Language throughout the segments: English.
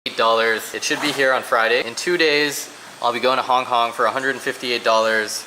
$8. It should be here on Friday. In 2 days, I'll be going to Hong Kong for $158.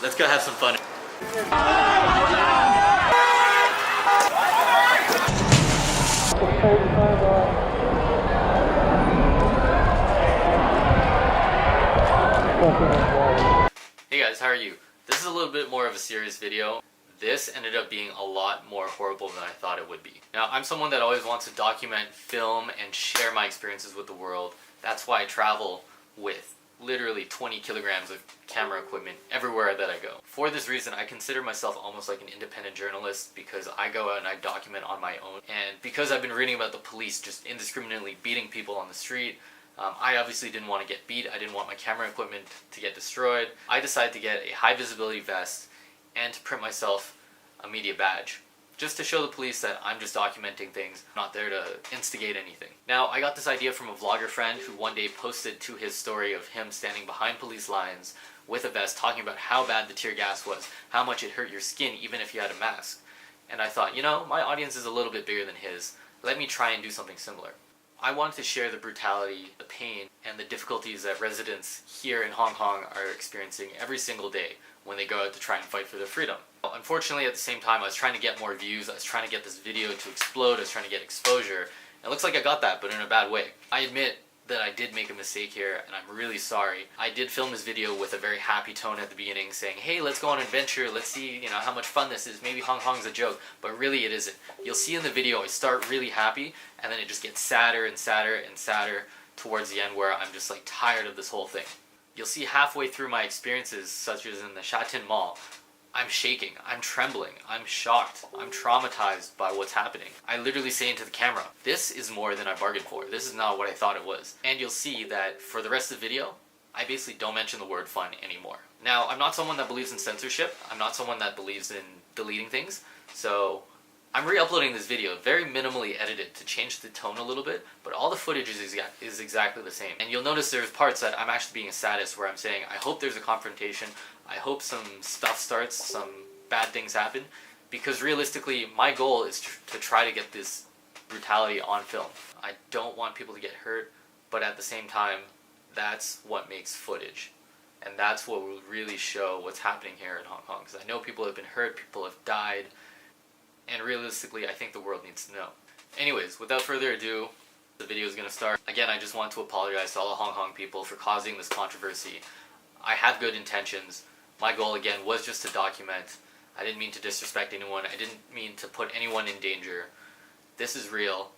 Let's go have some fun. Hey guys, how are you? This is a little bit more of a serious video. This ended up being a lot more horrible than I thought it would be. Now, I'm someone that always wants to document, film, and share my experiences with the world. That's why I travel with literally 20 kilograms of camera equipment everywhere that I go. For this reason, I consider myself almost like an independent journalist because I go out and I document on my own. And because I've been reading about the police just indiscriminately beating people on the street, I obviously didn't want to get beat. I didn't want my camera equipment to get destroyed. I decided to get a high visibility vest and to print myself a media badge, just to show the police that I'm just documenting things, not there to instigate anything. Now, I got this idea from a vlogger friend who one day posted to his story of him standing behind police lines with a vest talking about how bad the tear gas was, how much it hurt your skin even if you had a mask. And I thought, you know, my audience is a little bit bigger than his. Let me try and do something similar. I wanted to share the brutality, the pain, and the difficulties that residents here in Hong Kong are experiencing every single day when they go out to try and fight for their freedom. Unfortunately, at the same time, I was trying to get more views, I was trying to get this video to explode, I was trying to get exposure. It looks like I got that, but in a bad way. I admit that I did make a mistake here, and I'm really sorry. I did film this video with a very happy tone at the beginning, saying, hey, let's go on an adventure, let's see, you know, how much fun this is, maybe Hong Kong's a joke, but really it isn't. You'll see in the video, I start really happy, and then it just gets sadder and sadder and sadder towards the end where I'm just like tired of this whole thing. You'll see halfway through my experiences, such as in the Sha Tin Mall, I'm shaking, I'm trembling, I'm shocked, I'm traumatized by what's happening. I literally say into the camera, this is more than I bargained for. This is not what I thought it was. And you'll see that for the rest of the video, I basically don't mention the word fun anymore. Now, I'm not someone that believes in censorship. I'm not someone that believes in deleting things. So I'm re-uploading this video, very minimally edited to change the tone a little bit, but all the footage is exactly the same. And you'll notice there's parts that I'm actually being a sadist where I'm saying, I hope there's a confrontation, I hope some stuff starts, some bad things happen, because realistically, my goal is to try to get this brutality on film. I don't want people to get hurt, but at the same time, that's what makes footage. And that's what will really show what's happening here in Hong Kong, because I know people have been hurt, people have died, and realistically, I think the world needs to know. Anyways, without further ado, the video is going to start. Again, I just want to apologize to all the Hong Kong people for causing this controversy. I have good intentions. My goal, again, was just to document. I didn't mean to disrespect anyone. I didn't mean to put anyone in danger. This is real,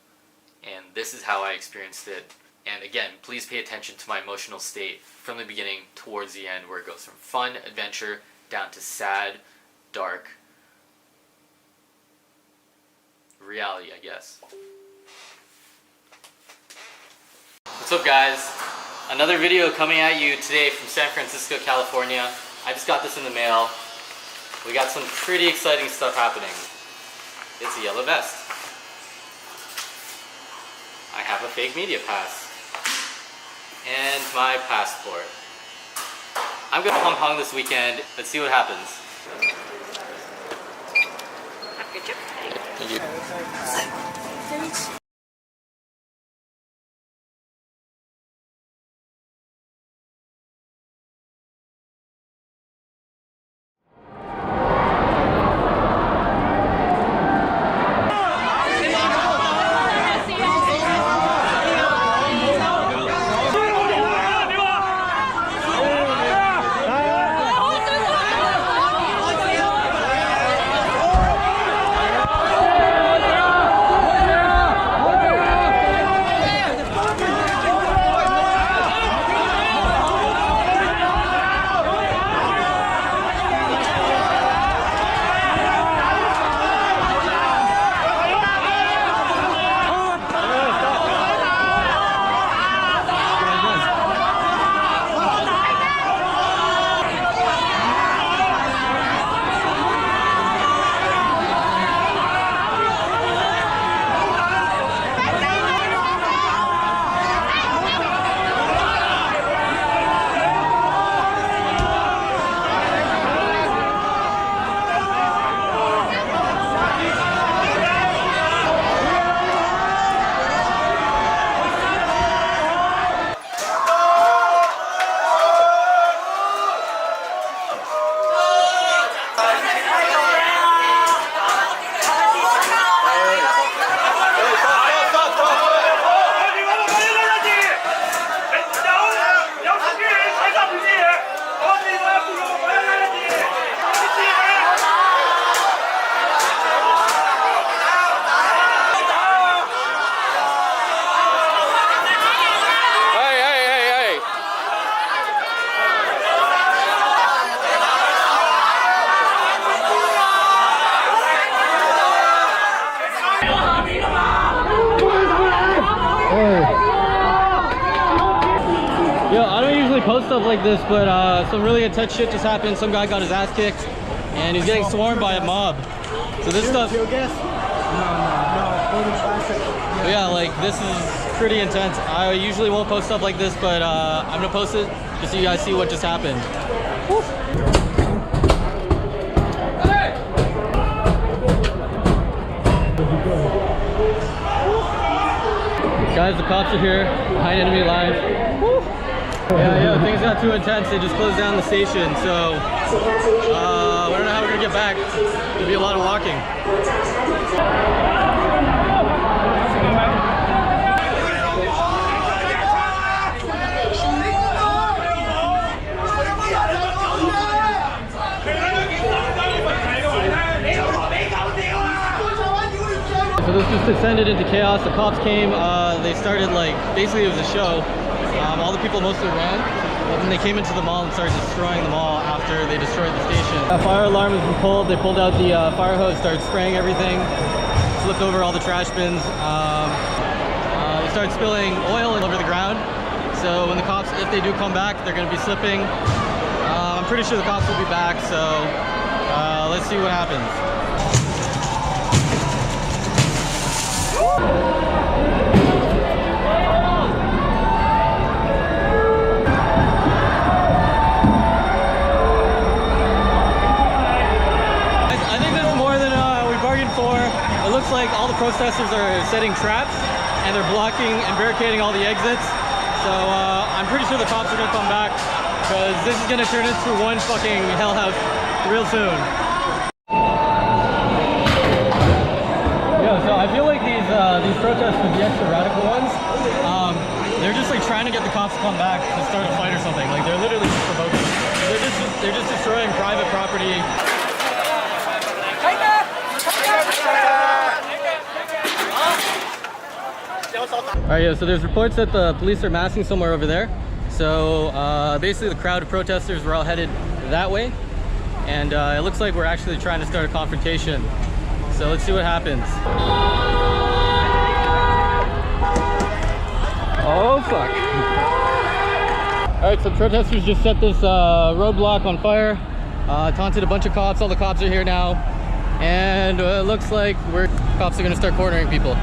and this is how I experienced it. And again, please pay attention to my emotional state from the beginning towards the end, where it goes from fun, adventure, down to sad, dark reality, I guess. What's up, guys? Another video coming at you today from San Francisco, California. I just got this in the mail. We got some pretty exciting stuff happening. It's a yellow vest. I have a fake media pass. And my passport. I'm going to Hong Kong this weekend. Let's see what happens. Thank you. post stuff like this, but some really intense shit just happened. Some guy got his ass kicked, and he's getting swarmed by a mob. So this stuff... No. But yeah, like, this is pretty intense. I usually won't post stuff like this, but I'm gonna post it just so you guys see what just happened. Woo. Guys, the cops are here, behind enemy lines. Woo. Yeah, things got too intense. They just closed down the station, so I don't know how we're gonna get back. There'll be a lot of walking. So this just descended into chaos. The cops came, they started like, basically it was a show. All the people mostly ran, but then they came into the mall and started destroying the mall after they destroyed the station. A fire alarm has been pulled. They pulled out the fire hose, started spraying everything, flipped over all the trash bins. They started spilling oil all over the ground. So when the cops, if they do come back, they're gonna be slipping. I'm pretty sure the cops will be back, so let's see what happens. I think this is more than we bargained for. It looks like all the protesters are setting traps and they're blocking and barricading all the exits. So I'm pretty sure the cops are gonna come back because this is gonna turn into one fucking hellhouse real soon. So I feel like these protesters, the extra radical ones, they're just like trying to get the cops to come back to start a fight or something. Like they're literally just provoking. They're just destroying private property. Alright, yeah, so there's reports that the police are massing somewhere over there. So basically the crowd of protesters were all headed that way. And it looks like we're actually trying to start a confrontation. So let's see what happens. Oh fuck. Alright, so protesters just set this roadblock on fire. Taunted a bunch of cops. All the cops are here now. And it looks like cops are gonna start cornering people.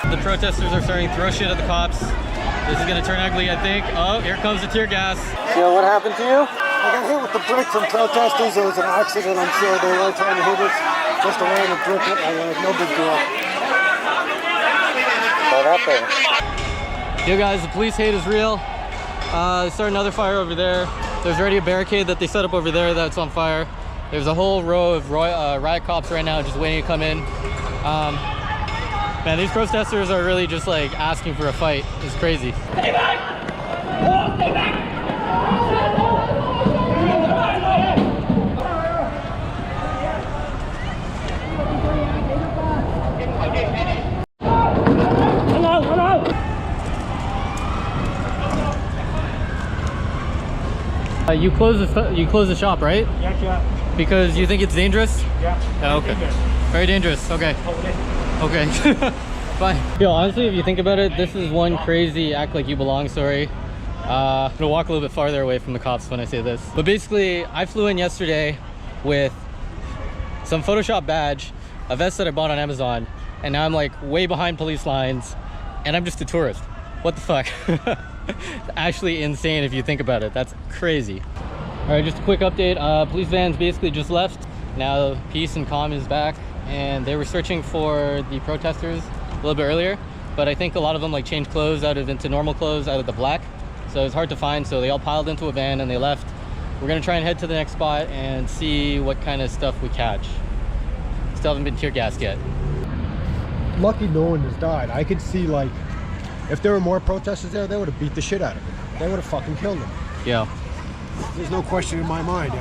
The protesters are starting to throw shit at the cops. This is gonna turn ugly, I think. Oh, here comes the tear gas. So what happened to you? I got hit with the brick from protesters. It was an accident, I'm sure. They were trying to hit us. Just a random brick hit my leg. No big deal. What happened? Yo guys, the police hate is real. They started another fire over there. There's already a barricade that they set up over there that's on fire. There's a whole row of riot cops right now just waiting to come in. Man, these protesters are really just like asking for a fight. It's crazy. Stay back! Oh, stay back! You close the shop, right? Yeah. Because you think it's dangerous? Yeah. Oh, okay. Very dangerous. Okay. Okay. Bye. Yo, honestly, if you think about it, this is one crazy act like you belong story. I'm gonna walk a little bit farther away from the cops when I say this. But basically, I flew in yesterday with some Photoshop badge, a vest that I bought on Amazon, and now I'm like way behind police lines, and I'm just a tourist. What the fuck? It's actually insane if you think about it. That's crazy. All right, just a quick update. Police vans basically just left. Now peace and calm is back, and they were searching for the protesters a little bit earlier, but I think a lot of them like changed clothes into normal clothes out of the black, so it's hard to find. So they all piled into a van and they left. We're gonna try and head to the next spot and see what kind of stuff we catch. Still haven't been tear gassed yet. Lucky no one has died. I could see, like, if there were more protesters there, they would have beat the shit out of them. They would have fucking killed them. Yeah. There's no question in my mind.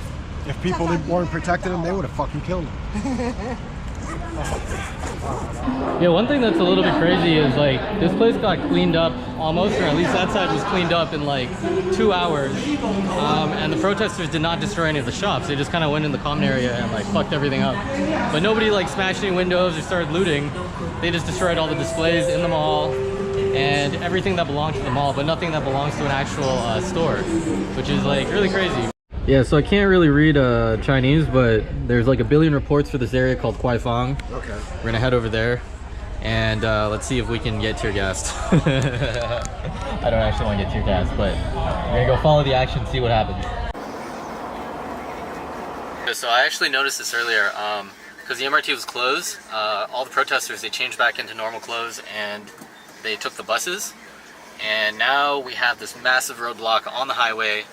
If people weren't protecting them, they would have fucking killed them. Yeah, one thing that's a little bit crazy is like this place got cleaned up almost, or at least that side was cleaned up in like 2 hours, and the protesters did not destroy any of the shops. They just kind of went in the common area and like fucked everything up, but nobody like smashed any windows or started looting. They just destroyed all the displays in the mall, and everything that belongs to the mall, but nothing that belongs to an actual store, which is like really crazy. Yeah, so I can't really read Chinese, but there's like a billion reports for this area called Kuaifang. Okay. We're gonna head over there, and let's see if we can get tear gassed. I don't actually want to get tear gassed, but we're gonna go follow the action, see what happens. So I actually noticed this earlier, because the MRT was closed, all the protesters, they changed back into normal clothes and they took the buses. And now we have this massive roadblock on the highway,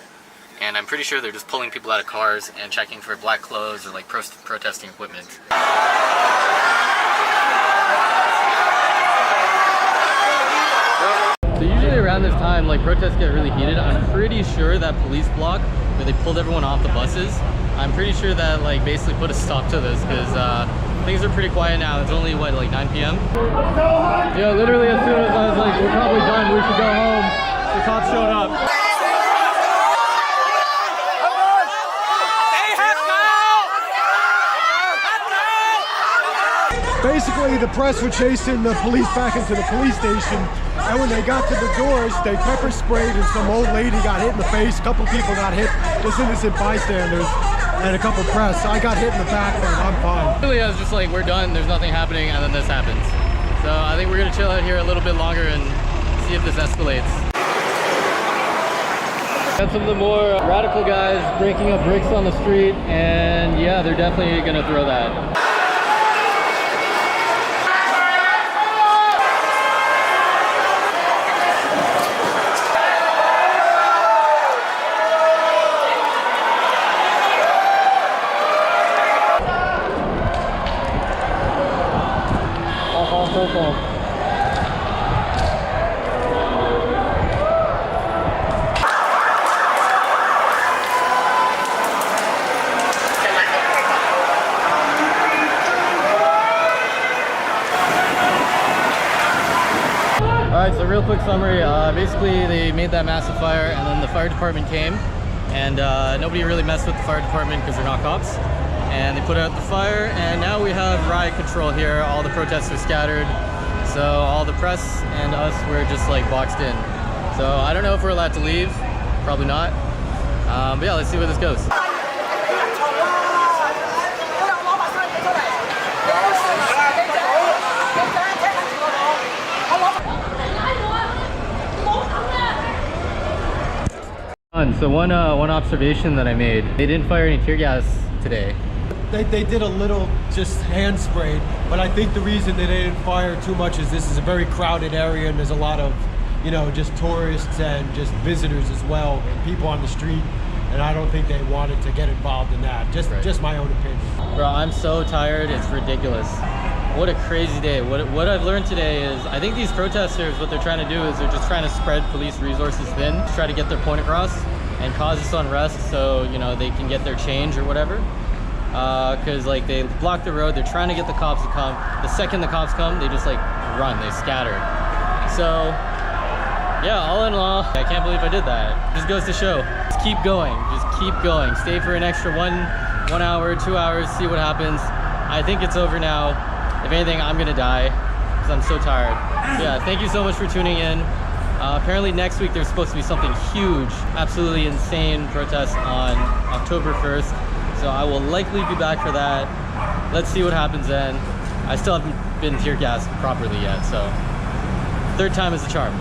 and I'm pretty sure they're just pulling people out of cars and checking for black clothes or like protesting equipment. So usually around this time, like protests get really heated. I'm pretty sure that police block where they pulled everyone off the buses, I'm pretty sure that like basically put a stop to this, because things are pretty quiet now. It's only what, like 9 p.m? Yeah, literally as soon as I was like, we're probably done, we should go home, the cops showed up. Basically, the press were chasing the police back into the police station, and when they got to the doors, they pepper sprayed, and some old lady got hit in the face. A couple people got hit, just innocent bystanders, and a couple press. I got hit in the back, but I'm fine. Really, I was just like, we're done, there's nothing happening, and then this happens. So I think we're gonna chill out here a little bit longer and see if this escalates. Got some of the more radical guys breaking up bricks on the street, and yeah, they're definitely gonna throw that. Alright, so real quick summary, basically they made that massive fire, and then the fire department came, and nobody really messed with the fire department because they're not cops, and they put out the fire, and now we have riot control here. All the protests are scattered, so all the press and us, we're just like boxed in. So I don't know if we're allowed to leave, probably not, but yeah, let's see where this goes. So one observation that I made, they didn't fire any tear gas today. They did a little just hand sprayed, but I think the reason they didn't fire too much is this is a very crowded area, and there's a lot of, you know, just tourists and just visitors as well, and people on the street, and I don't think they wanted to get involved in that. Just my own opinion. Bro, I'm so tired, it's ridiculous. What a crazy day. What I've learned today is, I think these protesters, what they're trying to do is they're just trying to spread police resources thin, to try to get their point across and cause this unrest, so, you know, they can get their change or whatever. Because like they block the road, they're trying to get the cops to come. The second the cops come, they just like run, they scatter. So yeah, all in all, I can't believe I did that. Just goes to show, just keep going, stay for an extra one hour, 2 hours, see what happens. I think it's over now. If anything, I'm gonna die because I'm so tired. Yeah, thank you so much for tuning in. Apparently next week there's supposed to be something huge, absolutely insane protest on October 1st. So I will likely be back for that. Let's see what happens then. I still haven't been tear gassed properly yet, so third time is the charm.